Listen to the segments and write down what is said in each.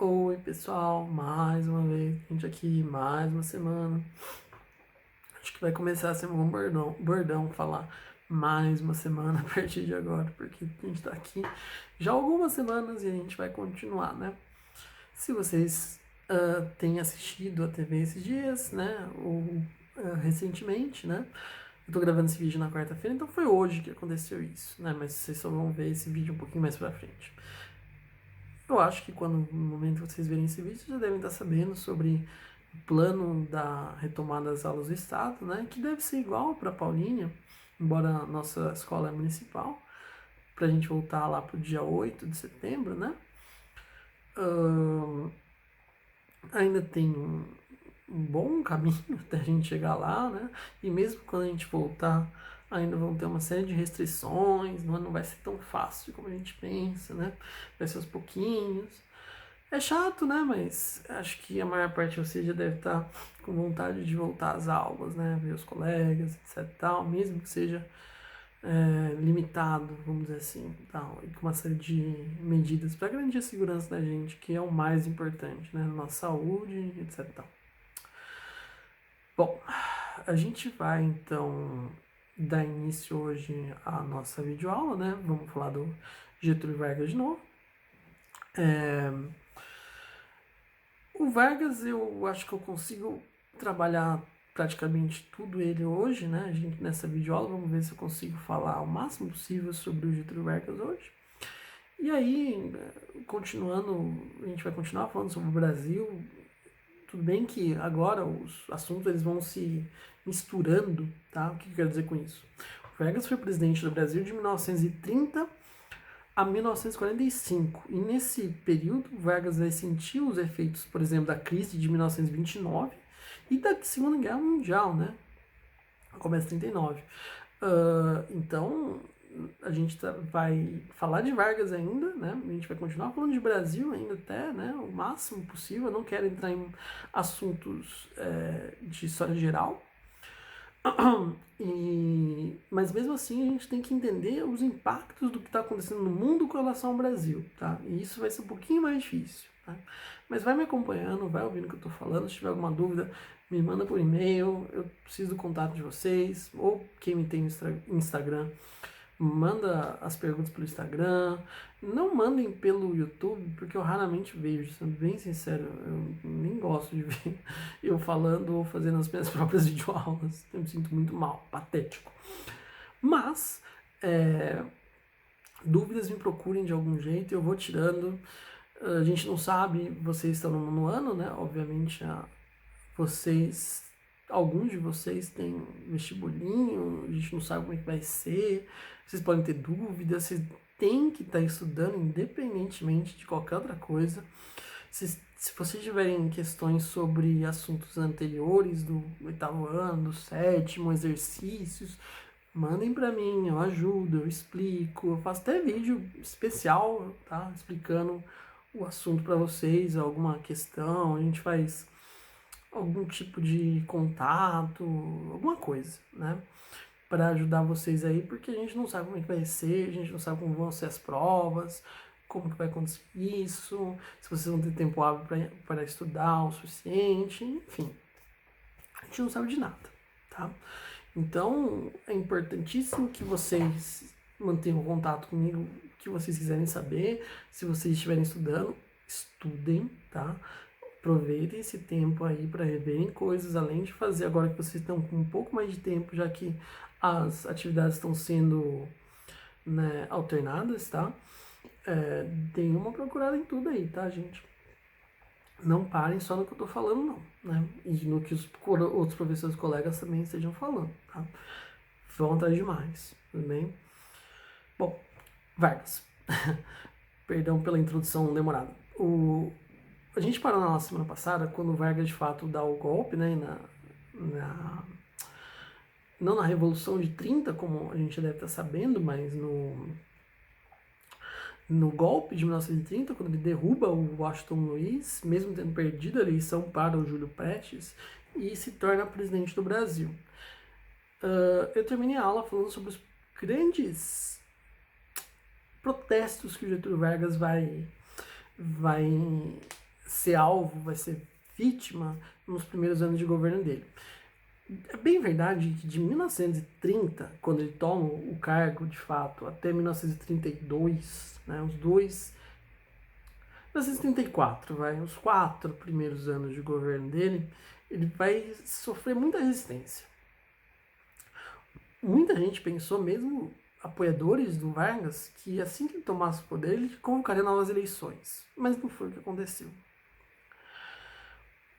Oi, pessoal, mais uma vez, a gente aqui, mais uma semana. Acho que vai começar a ser um bordão falar mais uma semana a partir de agora, porque a gente tá aqui já há algumas semanas e a gente vai continuar, né? Se vocês têm assistido a TV esses dias, né, ou recentemente, né, eu tô gravando esse vídeo na quarta-feira, então foi hoje que aconteceu isso, né, mas vocês só vão ver esse vídeo um pouquinho mais pra frente. Eu acho que no momento que vocês verem esse vídeo, vocês já devem estar sabendo sobre o plano da retomada das aulas do Estado, né? Que deve ser igual para Paulínia, embora a nossa escola é municipal, para a gente voltar lá para o dia 8 de setembro, né? Ainda tem um bom caminho até a gente chegar lá, né? E mesmo quando a gente voltar, ainda vão ter uma série de restrições, não vai ser tão fácil como a gente pensa, né? Vai ser aos pouquinhos. É chato, né? Mas acho que a maior parte de vocês já deve estar com vontade de voltar às aulas, né? Ver os colegas, etc. Tal, mesmo que seja limitado, vamos dizer assim, tal, e com uma série de medidas para garantir a segurança da gente, que é o mais importante, né? Nossa saúde, etc. Tal. Bom, a gente vai então dar início hoje à nossa videoaula, né? Vamos falar do Getúlio Vargas de novo. O Vargas, eu acho que eu consigo trabalhar praticamente tudo ele hoje, né? A gente nessa videoaula, vamos ver se eu consigo falar o máximo possível sobre o Getúlio Vargas hoje. E aí, continuando, a gente vai continuar falando sobre o Brasil. Tudo bem que agora os assuntos eles vão se misturando, tá? O que eu quero dizer com isso? O Vargas foi presidente do Brasil de 1930 a 1945. E nesse período, Vargas vai sentir os efeitos, por exemplo, da crise de 1929 e da Segunda Guerra Mundial, né? Começa em 39. Então, a gente vai falar de Vargas ainda, né? A gente vai continuar falando de Brasil ainda até, né? O máximo possível. Eu não quero entrar em assuntos de história geral, mas mesmo assim a gente tem que entender os impactos do que está acontecendo no mundo com relação ao Brasil, tá? E isso vai ser um pouquinho mais difícil, tá? Mas vai me acompanhando, vai ouvindo o que eu estou falando. Se tiver alguma dúvida, me manda por e-mail. Eu preciso do contato de vocês, ou quem me tem no Instagram, manda as perguntas pelo Instagram. Não mandem pelo YouTube, porque eu raramente vejo, sendo bem sincero, eu nem gosto de ver eu falando ou fazendo as minhas próprias videoaulas. Eu me sinto muito mal, patético. Mas, dúvidas me procurem de algum jeito, eu vou tirando. A gente não sabe, vocês estão no ano, né? Obviamente, vocês, alguns de vocês têm vestibulinho, a gente não sabe como é que vai ser, vocês podem ter dúvidas, vocês têm que estar estudando independentemente de qualquer outra coisa. Se vocês tiverem questões sobre assuntos anteriores do oitavo ano, do sétimo, exercícios, mandem para mim, eu ajudo, eu explico, eu faço até vídeo especial, tá? Explicando o assunto para vocês, alguma questão, a gente faz algum tipo de contato, alguma coisa, né? Para ajudar vocês aí, porque a gente não sabe como é que vai ser, a gente não sabe como vão ser as provas, como que vai acontecer isso, se vocês vão ter tempo hábil para estudar o suficiente, enfim. A gente não sabe de nada, tá? Então, é importantíssimo que vocês mantenham contato comigo, que vocês quiserem saber. Se vocês estiverem estudando, estudem, tá? Aproveitem esse tempo aí para reverem coisas, além de fazer agora que vocês estão com um pouco mais de tempo, já que as atividades estão sendo, né, alternadas, tá? Deem uma procurada em tudo aí, tá, gente? Não parem só no que eu tô falando, não, né? E no que os outros professores colegas também estejam falando, tá? Vão atrás de mais, tudo bem? Bom, Vargas. Perdão pela introdução demorada. A gente parou na semana passada quando o Vargas de fato dá o golpe, né? Não na Revolução de 30, como a gente deve estar sabendo, mas no golpe de 1930, quando ele derruba o Washington Luiz, mesmo tendo perdido a eleição para o Júlio Prestes, e se torna presidente do Brasil. Eu terminei a aula falando sobre os grandes protestos que o Getúlio Vargas vai ser alvo, vai ser vítima nos primeiros anos de governo dele. É bem verdade que de 1930, quando ele toma o cargo de fato, até 1932, né, os dois, 1934, os 4 primeiros anos de governo dele, ele vai sofrer muita resistência. Muita gente pensou, mesmo apoiadores do Vargas, que assim que ele tomasse o poder, ele convocaria novas eleições. Mas não foi o que aconteceu.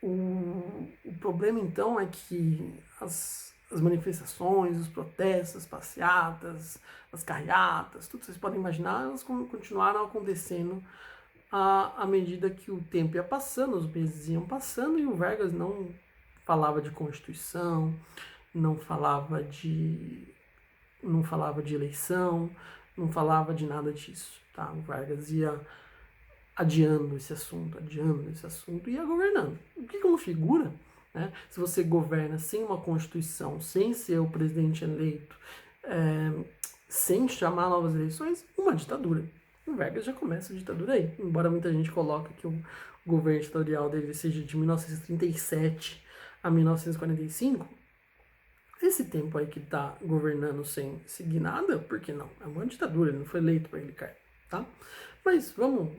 O problema, então, é que as manifestações, os protestos, as passeatas, as carreatas, tudo que vocês podem imaginar, elas continuaram acontecendo à medida que o tempo ia passando, os meses iam passando, e o Vargas não falava de Constituição, não falava de eleição, não falava de nada disso, tá? O Vargas ia adiando esse assunto e ia governando. O que é uma figura, né? Se você governa sem uma Constituição, sem ser o presidente eleito, sem chamar novas eleições, uma ditadura. O Vargas já começa a ditadura aí, embora muita gente coloque que o governo ditatorial dele seja de 1937 a 1945, esse tempo aí que ele tá governando sem seguir nada, por que não? É uma ditadura, ele não foi eleito para ele cair, tá? Mas vamos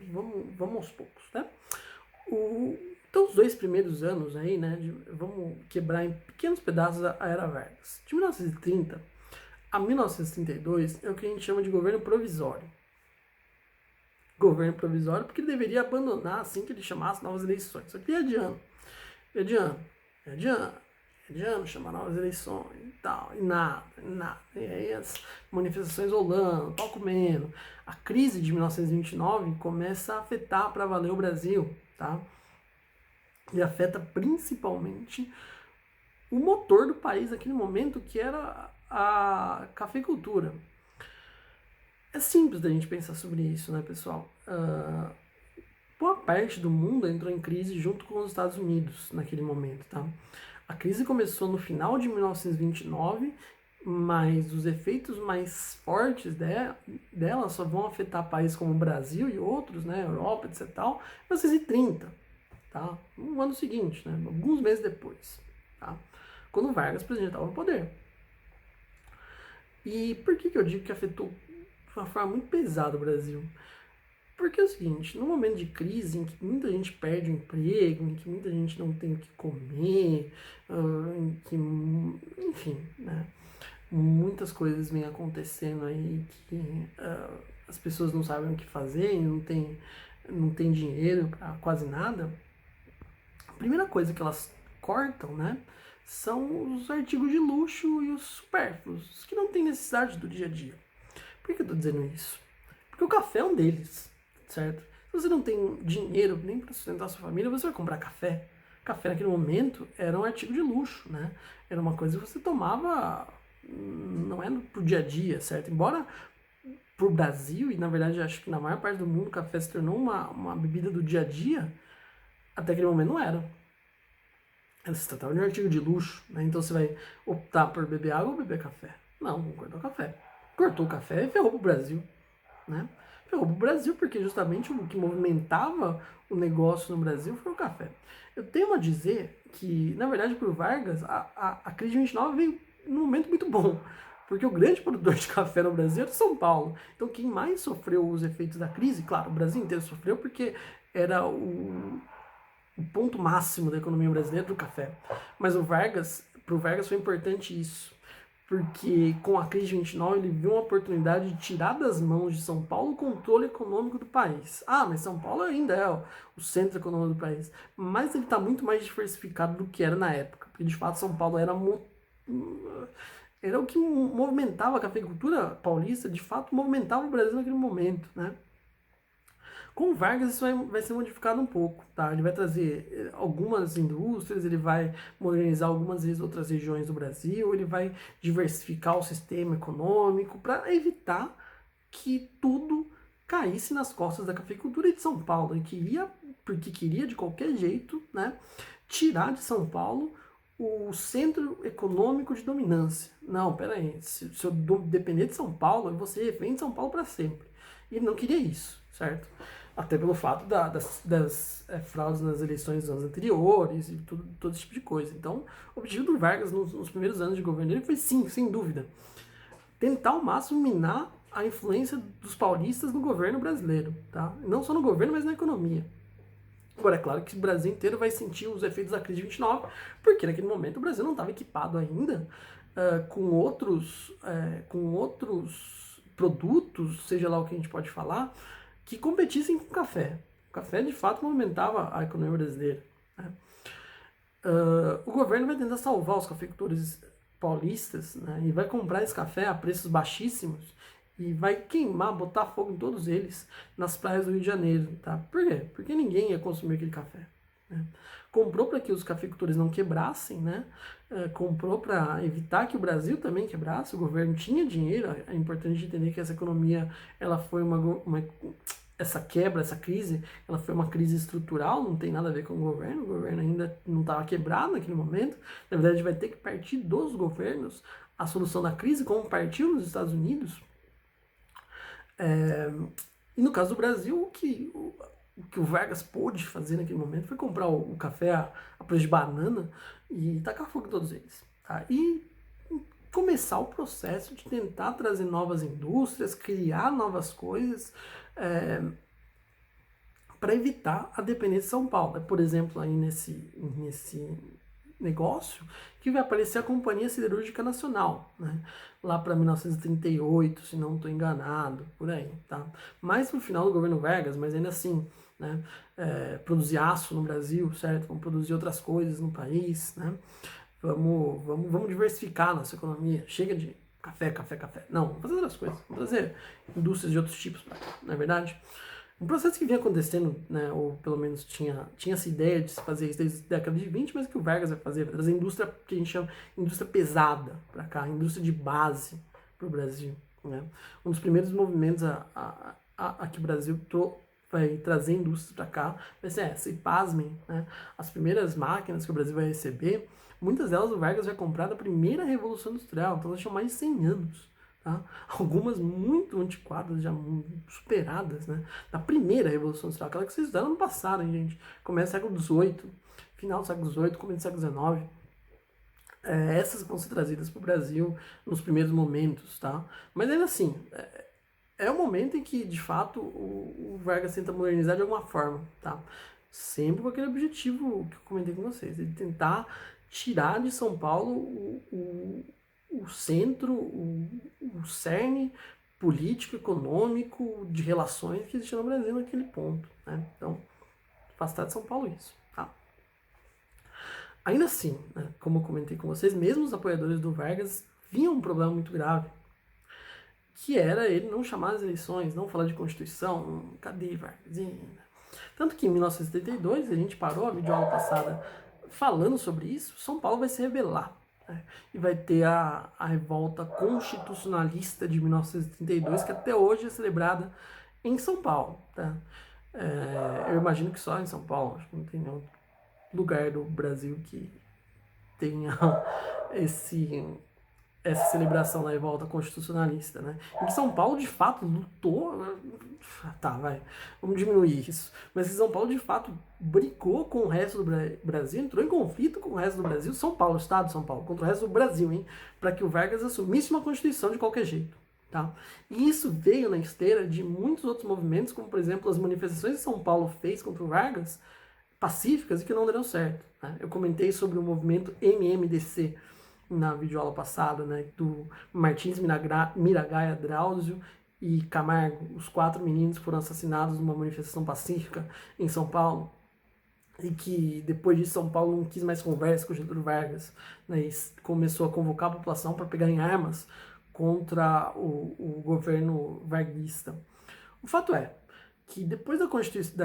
aos poucos, né? Então, os 2 primeiros anos aí, né? Vamos quebrar em pequenos pedaços a Era Vargas. De 1930 a 1932 é o que a gente chama de governo provisório. Governo provisório porque ele deveria abandonar assim que ele chamasse novas eleições. Só que ia adiando, chamar novas eleições e tal, e nada. E aí as manifestações rolando, pau comendo. A crise de 1929 começa a afetar para valer o Brasil, tá? E afeta principalmente o motor do país naquele momento, que era a cafeicultura. É simples da gente pensar sobre isso, né, pessoal? Boa parte do mundo entrou em crise junto com os Estados Unidos naquele momento, tá? A crise começou no final de 1929, mas os efeitos mais fortes dela só vão afetar países como o Brasil e outros, né, Europa, etc. Tal, em 1930, tá? No ano seguinte, né, alguns meses depois, tá? Quando o Vargas, presidente, estava no poder. E por que eu digo que afetou de uma forma muito pesada o Brasil? Porque é o seguinte, num momento de crise em que muita gente perde o emprego, em que muita gente não tem o que comer, em que, enfim, né, muitas coisas vêm acontecendo aí que as pessoas não sabem o que fazer, não tem dinheiro para quase nada. A primeira coisa que elas cortam, né, são os artigos de luxo e os supérfluos, os que não têm necessidade do dia a dia. Por que eu estou dizendo isso? Porque o café é um deles, certo? Se você não tem dinheiro nem para sustentar a sua família, você vai comprar café. Café naquele momento era um artigo de luxo, né? Era uma coisa que você tomava, não é pro dia a dia, certo? Embora pro Brasil, e na verdade acho que na maior parte do mundo, o café se tornou uma bebida do dia a dia, até aquele momento não era. Ela se tratava de um artigo de luxo, né? Então você vai optar por beber água ou beber café? Não, cortou o café. Cortou o café e ferrou pro Brasil, né? Ferrou pro Brasil porque justamente o que movimentava o negócio no Brasil foi o café. Eu tenho a dizer que, na verdade, pro Vargas, a crise de 29 veio num momento muito bom, porque o grande produtor de café no Brasil era São Paulo. Então quem mais sofreu os efeitos da crise, claro, o Brasil inteiro sofreu porque era o ponto máximo da economia brasileira do café. Mas pro Vargas foi importante isso, porque com a crise de 29 ele viu uma oportunidade de tirar das mãos de São Paulo o controle econômico do país. Ah, mas São Paulo ainda é o centro econômico do país, mas ele está muito mais diversificado do que era na época, porque de fato São Paulo era o que movimentava a cafeicultura paulista, de fato movimentava o Brasil naquele momento, né? Com Vargas isso vai ser modificado um pouco, tá? Ele vai trazer algumas indústrias, ele vai modernizar algumas vezes outras regiões do Brasil, ele vai diversificar o sistema econômico para evitar que tudo caísse nas costas da cafeicultura de São Paulo. Porque queria de qualquer jeito, né, tirar de São Paulo o centro econômico de dominância. Não, peraí, se eu depender de São Paulo, você refém de São Paulo para sempre. E ele não queria isso, certo? Até pelo fato das fraudes nas eleições dos anos anteriores e todo esse tipo de coisa. Então, o objetivo do Vargas nos primeiros anos de governo dele foi, sim, sem dúvida, tentar ao máximo minar a influência dos paulistas no governo brasileiro, tá? Não só no governo, mas na economia. Agora, é claro que o Brasil inteiro vai sentir os efeitos da crise de 29, porque naquele momento o Brasil não estava equipado ainda com outros produtos, seja lá o que a gente pode falar, que competissem com o café. O café, de fato, movimentava a economia brasileira. Né? O governo vai tentar salvar os cafeicultores paulistas, né, e vai comprar esse café a preços baixíssimos e vai queimar, botar fogo em todos eles nas praias do Rio de Janeiro. Tá? Por quê? Porque ninguém ia consumir aquele café. Né? Comprou para que os cafeicultores não quebrassem, né? Comprou para evitar que o Brasil também quebrasse. O governo tinha dinheiro. É importante entender que essa economia ela foi essa quebra, essa crise, ela foi uma crise estrutural, não tem nada a ver com o governo ainda não estava quebrado naquele momento, na verdade vai ter que partir dos governos a solução da crise, como partiu nos Estados Unidos. E no caso do Brasil, o que o Vargas pôde fazer naquele momento foi comprar o café a preço de banana e tacar fogo em todos eles. Tá? E começar o processo de tentar trazer novas indústrias, criar novas coisas, para evitar a dependência de São Paulo. Por exemplo, aí nesse negócio, que vai aparecer a Companhia Siderúrgica Nacional, né? Lá para 1938, se não estou enganado, por aí, tá? Mais pro final do governo Vargas, mas ainda assim, né? Produzir aço no Brasil, certo? Vamos produzir outras coisas no país, né? Vamos diversificar a nossa economia. Chega de café. Não, vamos fazer outras coisas. Vamos trazer indústrias de outros tipos para cá, não é verdade? Um processo que vinha acontecendo, né, ou pelo menos tinha essa ideia de se fazer isso desde a década de 20, mas que o Vargas vai fazer, vai trazer indústria que a gente chama indústria pesada para cá, indústria de base para o Brasil. Né? Um dos primeiros movimentos a que o Brasil vai trazer indústria para cá vai ser essa. E pasmem, né, as primeiras máquinas que o Brasil vai receber, muitas delas o Vargas vai comprar da primeira Revolução Industrial, então elas tinham mais de 100 anos. Tá? Algumas muito antiquadas, já superadas, né? Da primeira Revolução Industrial, aquela que vocês estudaram no passado, hein, gente? Começa do século XVIII, final do século XVIII, começo do século XIX. Essas vão ser trazidas para o Brasil nos primeiros momentos, tá? Mas ainda assim, é um momento em que, de fato, o Vargas tenta modernizar de alguma forma, tá? Sempre com aquele objetivo que eu comentei com vocês, de tentar tirar de São Paulo o centro, o cerne político, econômico, de relações que existia no Brasil naquele ponto. Né? Então, afastar de São Paulo isso. Tá? Ainda assim, né, como eu comentei com vocês, mesmo os apoiadores do Vargas viam um problema muito grave, que era ele não chamar as eleições, não falar de Constituição, cadê Vargas? Tanto que em 1972, a gente parou a videoaula passada falando sobre isso, São Paulo vai se rebelar. E vai ter a revolta constitucionalista de 1932, que até hoje é celebrada em São Paulo. Tá? Eu imagino que só em São Paulo, acho que não tem nenhum lugar do Brasil que tenha essa celebração da revolta constitucionalista, né? Em que São Paulo, de fato, lutou... Tá, vai, vamos diminuir isso. Mas que São Paulo, de fato, brigou com o resto do Brasil, entrou em conflito com o resto do Brasil, São Paulo, Estado de São Paulo, contra o resto do Brasil, hein? Para que o Vargas assumisse uma Constituição de qualquer jeito, tá? E isso veio na esteira de muitos outros movimentos, como, por exemplo, as manifestações que São Paulo fez contra o Vargas, pacíficas e que não deram certo. Né? Eu comentei sobre o movimento MMDC, na videoaula passada, né, do Martins Miragaia Drauzio e Camargo, os 4 meninos que foram assassinados numa manifestação pacífica em São Paulo, e que depois disso São Paulo não quis mais conversa com o Getúlio Vargas, né, e começou a convocar a população para pegar em armas contra o governo varguista. O fato é que depois da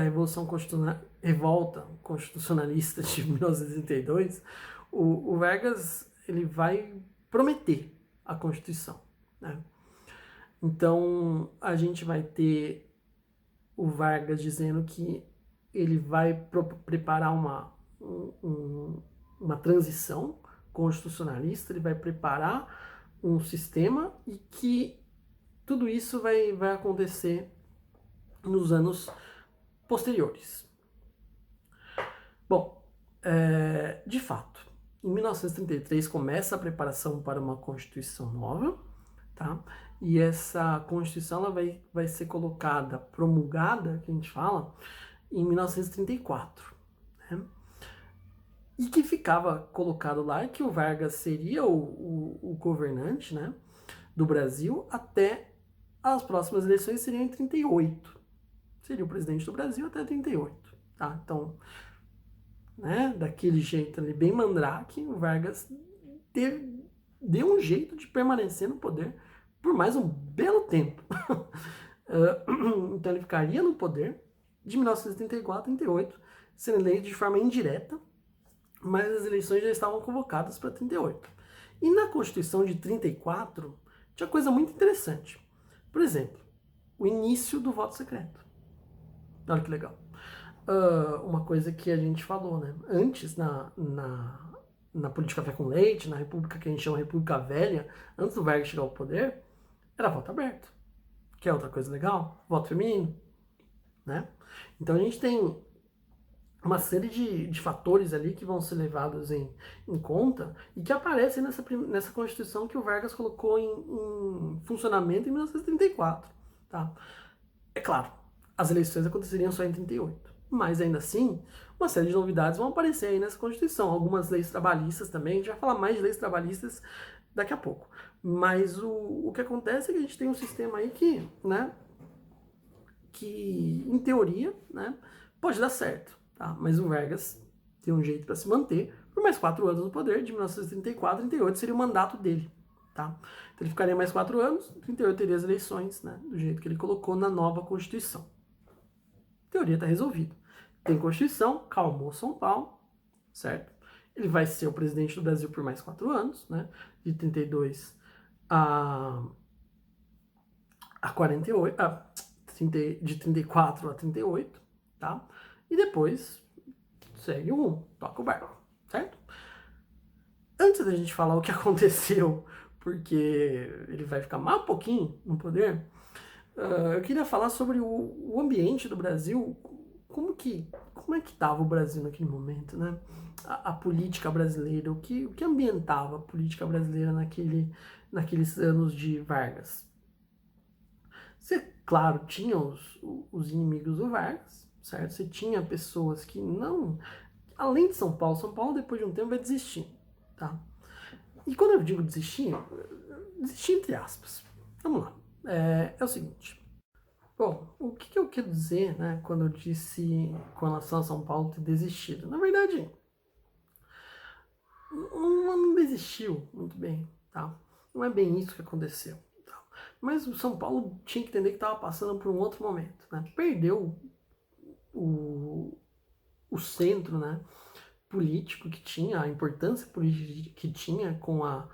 Revolta Constitucionalista de 1932, o Vargas ele vai prometer a Constituição. Né? Então, a gente vai ter o Vargas dizendo que ele vai preparar uma transição constitucionalista, ele vai preparar um sistema e que tudo isso vai acontecer nos anos posteriores. Bom, de fato, em 1933 começa a preparação para uma Constituição nova, tá? E essa Constituição ela vai ser colocada, promulgada, que a gente fala, em 1934. Né? E que ficava colocado lá que o Vargas seria o governante, né, do Brasil até as próximas eleições seriam em 38. Seria o presidente do Brasil até 38. Tá? Então, né, daquele jeito ali, bem mandrake, o Vargas deu um jeito de permanecer no poder por mais um belo tempo. Então ele ficaria no poder de 1934 a 38, sendo eleito de forma indireta, mas as eleições já estavam convocadas para 38. E na Constituição de 34 tinha coisa muito interessante. Por exemplo, o início do voto secreto. Olha que legal. Uma coisa que a gente falou, né? Antes, na política café com leite, na república que a gente chama República Velha, antes do Vargas chegar ao poder, era voto aberto. Que é outra coisa legal? Voto feminino, né? Então a gente tem uma série de fatores ali que vão ser levados em conta e que aparecem nessa Constituição que o Vargas colocou em funcionamento em 1934, tá? É claro, as eleições aconteceriam só em 38, mas ainda assim, uma série de novidades vão aparecer aí nessa Constituição, algumas leis trabalhistas também, a gente vai falar mais de leis trabalhistas daqui a pouco, mas o que acontece é que a gente tem um sistema aí que, né, que em teoria, né, pode dar certo. Tá? Mas o Vargas tem um jeito para se manter por mais 4 anos no poder, de 1934 a 38 seria o mandato dele. Tá? Então ele ficaria mais 4 anos, 38 teria as eleições, né, do jeito que ele colocou na nova Constituição. A teoria está resolvida. Tem Constituição, calmou São Paulo, certo? Ele vai ser o presidente do Brasil por mais 4 anos, né, de 32 a 48, de 34 a 38, tá? E depois segue o rumo, toca o barco, certo? Antes da gente falar o que aconteceu, porque ele vai ficar mais um pouquinho no poder, eu queria falar sobre o ambiente do Brasil, como é que estava o Brasil naquele momento, né? A política brasileira, o que ambientava a política brasileira naqueles anos de Vargas. Você, claro, tinha os inimigos do Vargas, certo? Você tinha pessoas que não... Além de São Paulo depois de um tempo vai desistir, tá? E quando eu digo desistir entre aspas. Vamos lá. É o seguinte. Bom, o que eu quero dizer, né, quando eu disse com relação a São Paulo ter desistido? Na verdade, não desistiu muito bem, tá? Não é bem isso que aconteceu. Tá? Mas o São Paulo tinha que entender que estava passando por um outro momento, né? Perdeu o centro, né, político que tinha, a importância política que tinha com a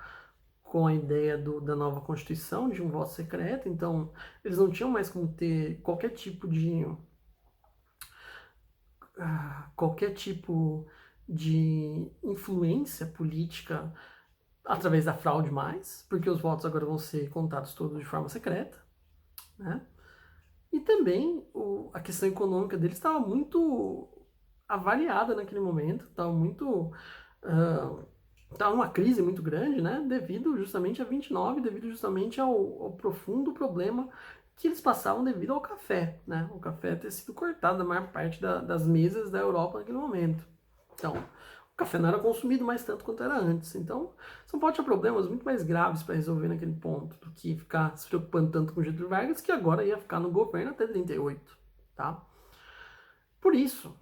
ideia da nova Constituição, de um voto secreto, então eles não tinham mais como ter qualquer tipo de influência política através da fraude mais, porque os votos agora vão ser contados todos de forma secreta, né? E também a questão econômica deles estava muito avariada naquele momento, estava uma crise muito grande, né, devido justamente a 29, devido justamente ao profundo problema que eles passavam devido ao café, né, o café ter sido cortado da maior parte das mesas da Europa naquele momento. Então, o café não era consumido mais tanto quanto era antes. Então, São Paulo tinha problemas muito mais graves para resolver naquele ponto do que ficar se preocupando tanto com Getúlio Vargas, que agora ia ficar no governo até 38, tá? Por isso,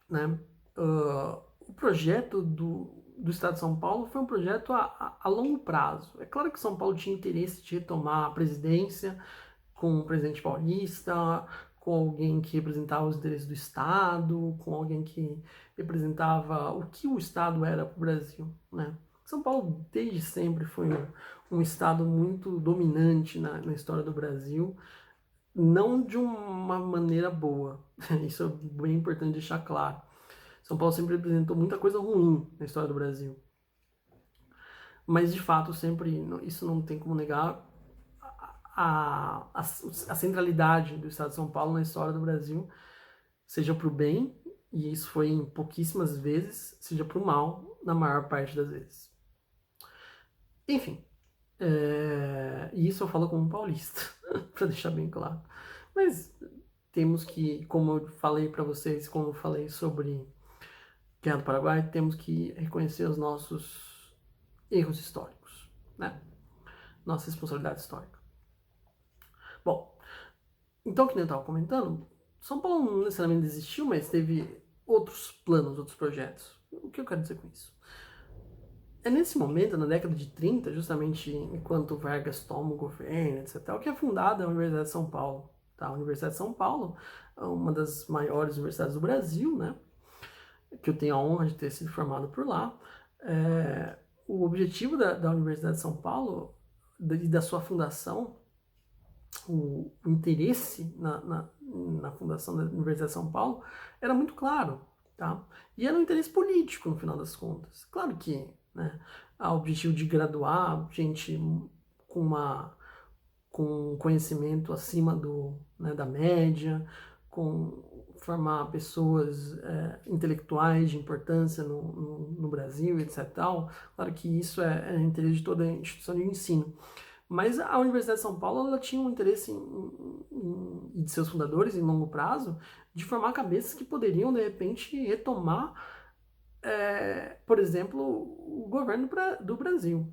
né, o projeto do Estado de São Paulo foi um projeto a longo prazo. É claro que São Paulo tinha interesse de retomar a presidência com o presidente paulista, com alguém que representava os interesses do Estado, com alguém que representava o que o Estado era para o Brasil, né? São Paulo desde sempre foi um Estado muito dominante na história do Brasil, não de uma maneira boa. Isso é bem importante deixar claro. São Paulo sempre representou muita coisa ruim na história do Brasil. Mas, de fato, sempre, isso não tem como negar a centralidade do Estado de São Paulo na história do Brasil, seja para o bem, e isso foi em pouquíssimas vezes, seja para o mal, na maior parte das vezes. Enfim, e isso eu falo como paulista, para deixar bem claro. Mas temos que, como eu falei para vocês, como eu falei sobre Guerra do Paraguai, temos que reconhecer os nossos erros históricos, né? Nossa responsabilidade histórica. Bom, então, que nem eu estava comentando, São Paulo não necessariamente desistiu, mas teve outros planos, outros projetos. O que eu quero dizer com isso? É nesse momento, na década de 30, justamente enquanto Vargas toma o governo, etc., que é fundada a Universidade de São Paulo. Tá? A Universidade de São Paulo é uma das maiores universidades do Brasil, né? Que eu tenho a honra de ter sido formado por lá. O objetivo da Universidade de São Paulo e da sua fundação, o interesse na fundação da Universidade de São Paulo era muito claro, tá? E era um interesse político, no final das contas. Claro que, né, há o objetivo de graduar gente com conhecimento acima da média, com formar pessoas intelectuais de importância no Brasil, etc. Tal. Claro que isso é interesse de toda a instituição de ensino. Mas a Universidade de São Paulo ela tinha um interesse e de seus fundadores em longo prazo de formar cabeças que poderiam de repente retomar, por exemplo, o governo do Brasil.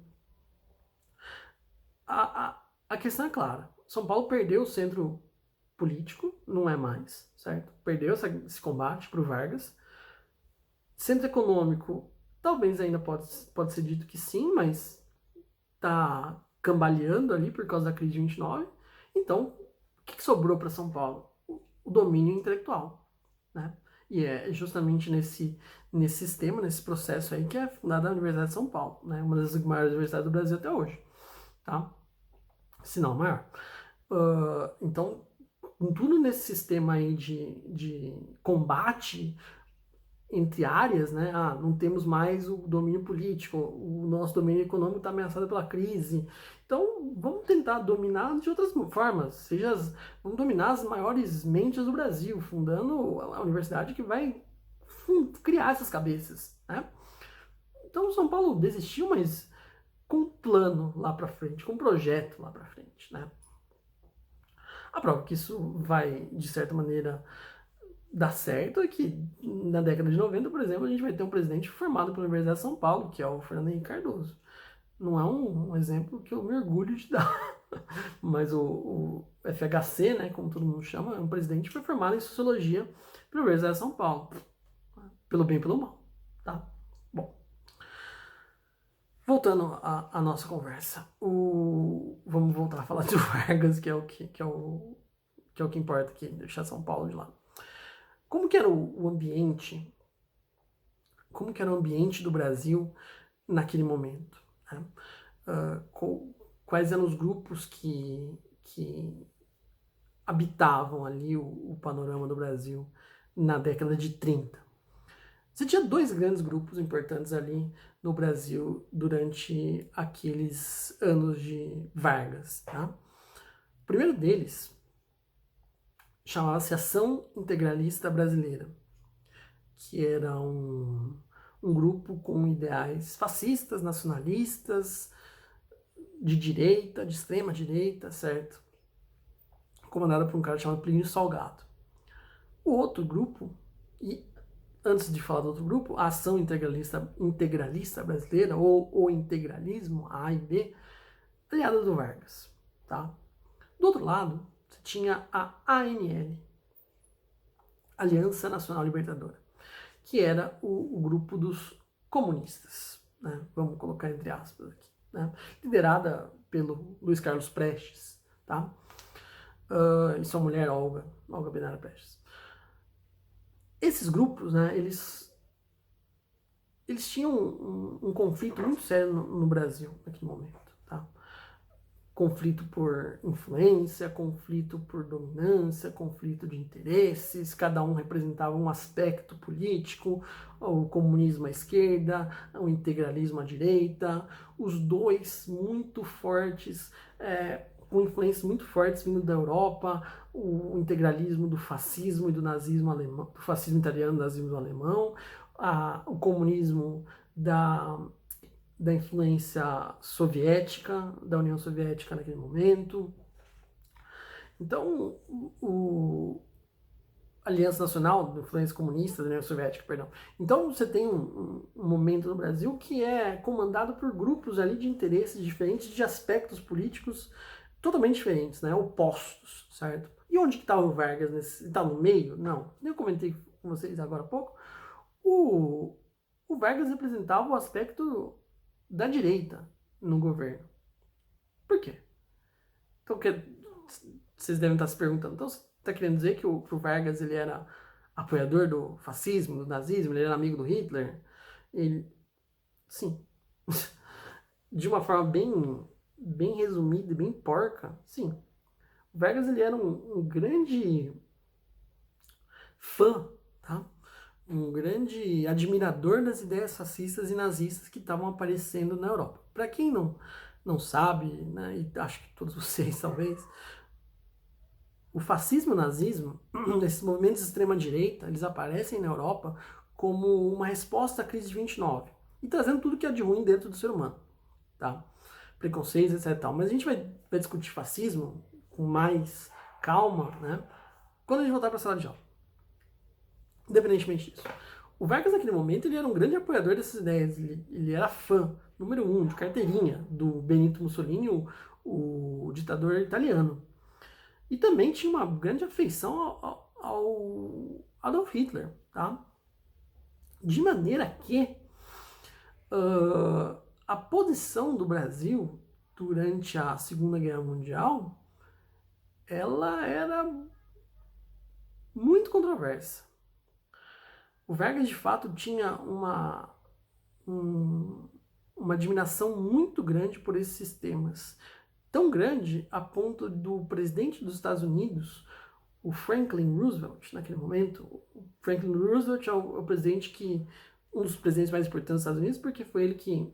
A questão é clara. São Paulo perdeu o centro político, não é mais, certo? Perdeu esse combate para o Vargas. Centro econômico, talvez ainda pode ser dito que sim, mas está cambaleando ali por causa da crise de 29. Então, o que sobrou para São Paulo? O domínio intelectual, né? E é justamente nesse sistema, nesse processo aí que é fundada a Universidade de São Paulo, né? Uma das maiores universidades do Brasil até hoje, tá? Se não a maior. Então, tudo nesse sistema aí de combate entre áreas, né? Não temos mais o domínio político, o nosso domínio econômico está ameaçado pela crise. Então, vamos tentar dominar de outras formas, vamos dominar as maiores mentes do Brasil, fundando a universidade que vai criar essas cabeças, né? Então, São Paulo desistiu, mas com um plano lá para frente, com um projeto lá para frente, né? A prova que isso vai, de certa maneira, dar certo é que na década de 90, por exemplo, a gente vai ter um presidente formado pela Universidade de São Paulo, que é o Fernando Henrique Cardoso. Não é um exemplo que eu me orgulho de dar, mas o FHC, né, como todo mundo chama, é um presidente que foi formado em Sociologia pela Universidade de São Paulo, pelo bem e pelo mal, tá? Bom, voltando à nossa conversa, vamos voltar a falar de Vargas, que é o que importa aqui, deixar São Paulo de lado. Como que era o ambiente? Como que era o ambiente do Brasil naquele momento? Né? Quais eram os grupos que habitavam ali o panorama do Brasil na década de 30? Você tinha dois grandes grupos importantes ali no Brasil durante aqueles anos de Vargas. Tá? O primeiro deles chamava-se Ação Integralista Brasileira, que era um grupo com ideais fascistas, nacionalistas, de direita, de extrema direita, certo? Comandado por um cara chamado Plínio Salgado. O outro grupo, e antes de falar do outro grupo, a Ação Integralista Brasileira, ou o integralismo, a A e B, aliada do Vargas, tá? Do outro lado, você tinha a ANL, Aliança Nacional Libertadora, que era o grupo dos comunistas, né? Vamos colocar entre aspas aqui, né? Liderada pelo Luiz Carlos Prestes, tá? E sua mulher Olga Benara Prestes. Esses grupos, né, eles tinham um conflito muito sério no Brasil naquele momento, tá? Conflito por influência, conflito por dominância, conflito de interesses, cada um representava um aspecto político, o comunismo à esquerda, o integralismo à direita, os dois muito fortes, com influências muito fortes vindo da Europa, o integralismo do fascismo e do nazismo alemão, do fascismo italiano, do nazismo alemão, o comunismo da influência soviética, da União Soviética naquele momento. Então, a Aliança Nacional, da influência comunista da União Soviética, perdão. Então, você tem um momento no Brasil que é comandado por grupos ali de interesses diferentes, de aspectos políticos totalmente diferentes, né? Opostos, certo? E onde que está o Vargas? Está no meio? Não. Eu comentei com vocês agora há pouco. O Vargas representava o aspecto da direita no governo. Por quê? Então, vocês devem estar se perguntando, então você está querendo dizer que o Vargas ele era apoiador do fascismo, do nazismo, ele era amigo do Hitler? Sim. De uma forma bem resumida e bem porca, sim. O Vargas ele era um grande fã, tá? Um grande admirador das ideias fascistas e nazistas que estavam aparecendo na Europa. Para quem não sabe, né, e acho que todos vocês talvez, o fascismo e o nazismo, esses movimentos de extrema-direita, eles aparecem na Europa como uma resposta à crise de 29 e trazendo tudo que é de ruim dentro do ser humano, tá? Preconceitos, etc. Mas a gente vai discutir fascismo com mais calma, né? Quando a gente voltar para a sala de aula. Independentemente disso. O Vargas, naquele momento, ele era um grande apoiador dessas ideias. Ele era fã, número 1, de carteirinha, do Benito Mussolini, o ditador italiano. E também tinha uma grande afeição ao Adolf Hitler, tá? De maneira que a posição do Brasil durante a Segunda Guerra Mundial, ela era muito controversa. O Vargas, de fato, tinha uma admiração muito grande por esses sistemas. Tão grande a ponto do presidente dos Estados Unidos, o Franklin Roosevelt, naquele momento. O Franklin Roosevelt é o presidente um dos presidentes mais importantes dos Estados Unidos, porque foi ele que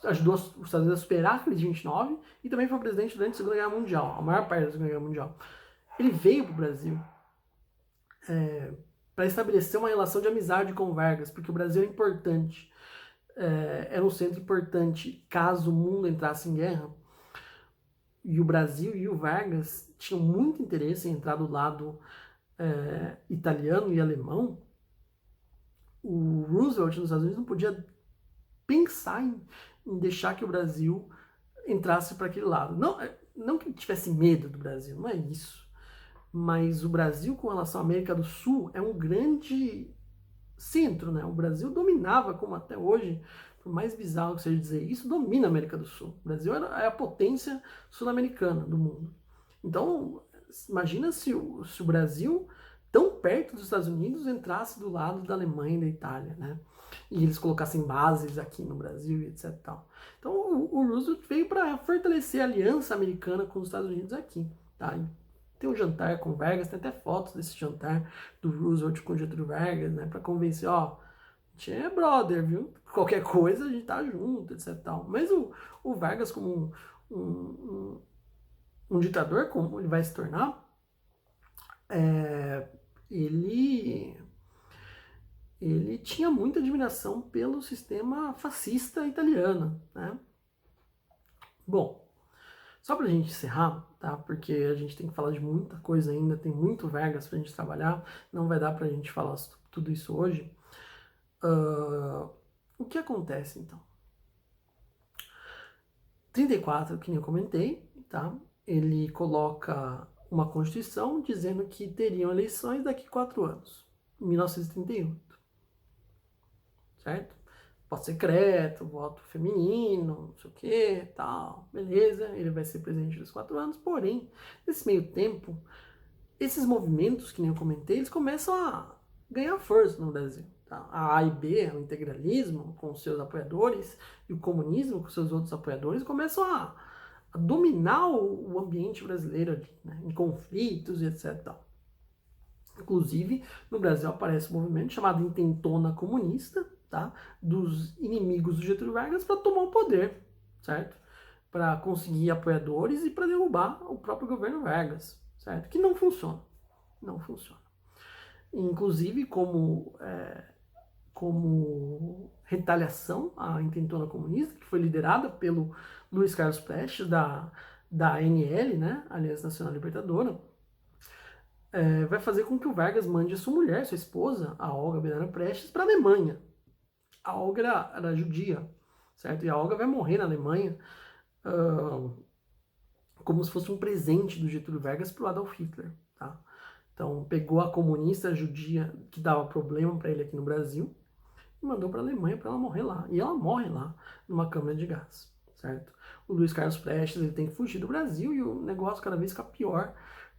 ajudou os Estados Unidos a superar a crise de 29 e também foi presidente durante a Segunda Guerra Mundial, a maior parte da Segunda Guerra Mundial. Ele veio para o Brasil para estabelecer uma relação de amizade com o Vargas, porque o Brasil era importante, era um centro importante caso o mundo entrasse em guerra. E o Brasil e o Vargas tinham muito interesse em entrar do lado italiano e alemão. O Roosevelt nos Estados Unidos não podia pensar em deixar que o Brasil entrasse para aquele lado. Não que ele tivesse medo do Brasil, não é isso. Mas o Brasil, com relação à América do Sul, é um grande centro, né? O Brasil dominava, como até hoje, por mais bizarro que seja dizer isso, domina a América do Sul. O Brasil é a potência sul-americana do mundo. Então, imagina se o Brasil, tão perto dos Estados Unidos, entrasse do lado da Alemanha e da Itália, né? E eles colocassem bases aqui no Brasil, etc. Então, o Roosevelt veio para fortalecer a aliança americana com os Estados Unidos aqui, tá? Tem um jantar com Vargas, tem até fotos desse jantar do Roosevelt com Getúlio Vargas, né? Para convencer, a gente é brother, viu? Qualquer coisa a gente tá junto, etc. Mas o Vargas, como um ditador, como ele vai se tornar, ele tinha muita admiração pelo sistema fascista italiano, né? Bom, só pra gente encerrar, tá? Porque a gente tem que falar de muita coisa ainda, tem muito Vargas pra gente trabalhar, não vai dar pra gente falar tudo isso hoje. O que acontece, então? 34, que nem eu comentei, tá? Ele coloca uma Constituição dizendo que teriam eleições daqui a 4 anos, em 1938, certo? Voto secreto, voto feminino, não sei o que, tal, beleza, ele vai ser presidente dos 4 anos, porém, nesse meio tempo, esses movimentos, que nem eu comentei, eles começam a ganhar força no Brasil. Tá? A A e B, o integralismo com seus apoiadores e o comunismo com seus outros apoiadores começam a dominar o ambiente brasileiro ali, né? Em conflitos e etc. Tal. Inclusive, no Brasil aparece um movimento chamado Intentona Comunista, tá? Dos inimigos do Getúlio Vargas para tomar o poder, certo? para conseguir apoiadores e para derrubar o próprio governo Vargas, certo? Que não funciona. Não funciona. Inclusive, como retaliação à intentona comunista, que foi liderada pelo Luiz Carlos Prestes, da ANL, né, Aliança Nacional Libertadora, vai fazer com que o Vargas mande a sua mulher, sua esposa, a Olga Belara Prestes, para a Alemanha. A Olga era judia, certo? E a Olga vai morrer na Alemanha como se fosse um presente do Getúlio Vargas para o Adolf Hitler, tá? Então, pegou a comunista judia que dava problema para ele aqui no Brasil e mandou para a Alemanha para ela morrer lá. E ela morre lá, numa câmara de gás, certo? O Luiz Carlos Prestes ele tem que fugir do Brasil e o negócio cada vez fica pior,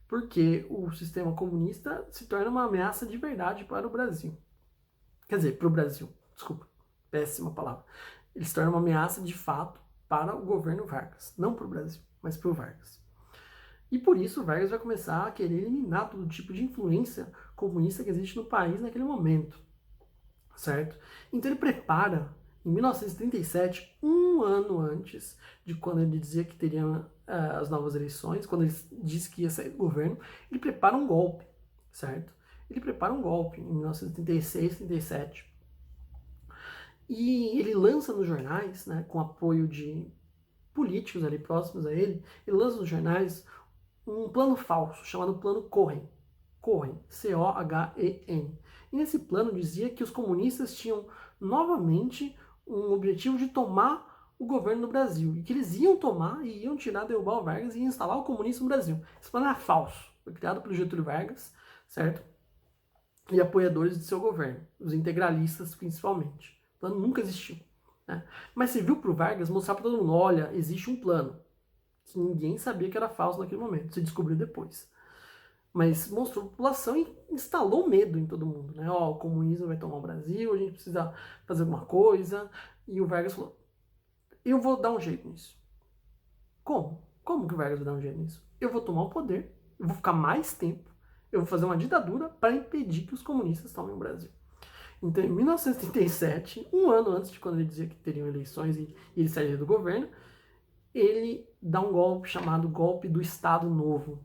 porque o sistema comunista se torna uma ameaça de verdade para o Brasil. Quer dizer, para o Brasil, desculpa, péssima palavra. Ele se torna uma ameaça de fato para o governo Vargas. Não para o Brasil, mas para o Vargas. E por isso o Vargas vai começar a querer eliminar todo tipo de influência comunista que existe no país naquele momento, certo? Então ele prepara, em 1937, um ano antes de quando ele dizia que teria as novas eleições, quando ele disse que ia sair do governo, ele prepara um golpe, certo? Ele prepara um golpe em 1936, 37. E ele lança nos jornais, né, com apoio de políticos ali próximos a ele, ele lança nos jornais um plano falso, chamado Plano Cohen. Cohen, C-O-H-E-N. E nesse plano dizia que os comunistas tinham novamente um objetivo de tomar o governo do Brasil. E que eles iam tomar e iam derrubar o Vargas e instalar o comunismo no Brasil. Esse plano era falso. Foi criado pelo Getúlio Vargas, certo? E apoiadores de seu governo, os integralistas principalmente. O plano nunca existiu. Né? Mas serviu para o Vargas mostrar para todo mundo, olha, existe um plano. Que ninguém sabia que era falso naquele momento, se descobriu depois. Mas mostrou a população e instalou medo em todo mundo, né? Ó, o comunismo vai tomar o Brasil, a gente precisa fazer alguma coisa. E o Vargas falou, eu vou dar um jeito nisso. Como? Como que o Vargas vai dar um jeito nisso? Eu vou tomar o poder, eu vou ficar mais tempo, eu vou fazer uma ditadura para impedir que os comunistas tomem o Brasil. Então, em 1937, um ano antes de quando ele dizia que teriam eleições e ele sairia do governo, ele dá um golpe chamado golpe do Estado Novo.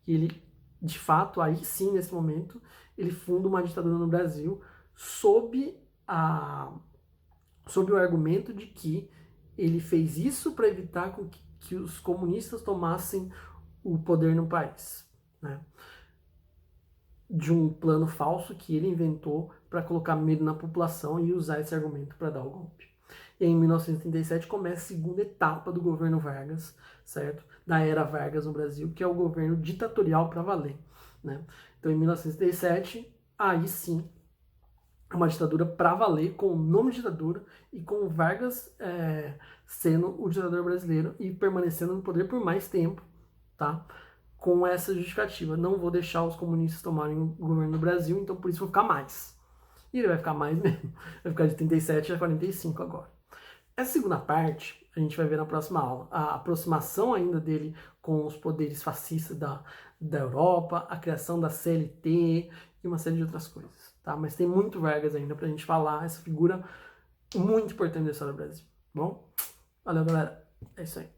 E ele, de fato, aí sim, nesse momento, ele funda uma ditadura no Brasil sob o argumento de que ele fez isso para evitar que os comunistas tomassem o poder no país, né? De um plano falso que ele inventou para colocar medo na população e usar esse argumento para dar o golpe. E em 1937 começa a segunda etapa do governo Vargas, certo? Da era Vargas no Brasil, que é o governo ditatorial para valer, né? Então, em 1937, aí sim, uma ditadura para valer, com o nome de ditadura e com Vargas sendo o ditador brasileiro e permanecendo no poder por mais tempo, tá? Com essa justificativa, não vou deixar os comunistas tomarem o governo do Brasil, então por isso vou ficar mais. E ele vai ficar mais mesmo, vai ficar de 37 a 45 agora. Essa segunda parte, a gente vai ver na próxima aula, a aproximação ainda dele com os poderes fascistas da Europa, a criação da CLT e uma série de outras coisas, tá? Mas tem muito Vargas ainda pra gente falar, essa figura muito importante da história do Brasil, bom? Valeu, galera. É isso aí.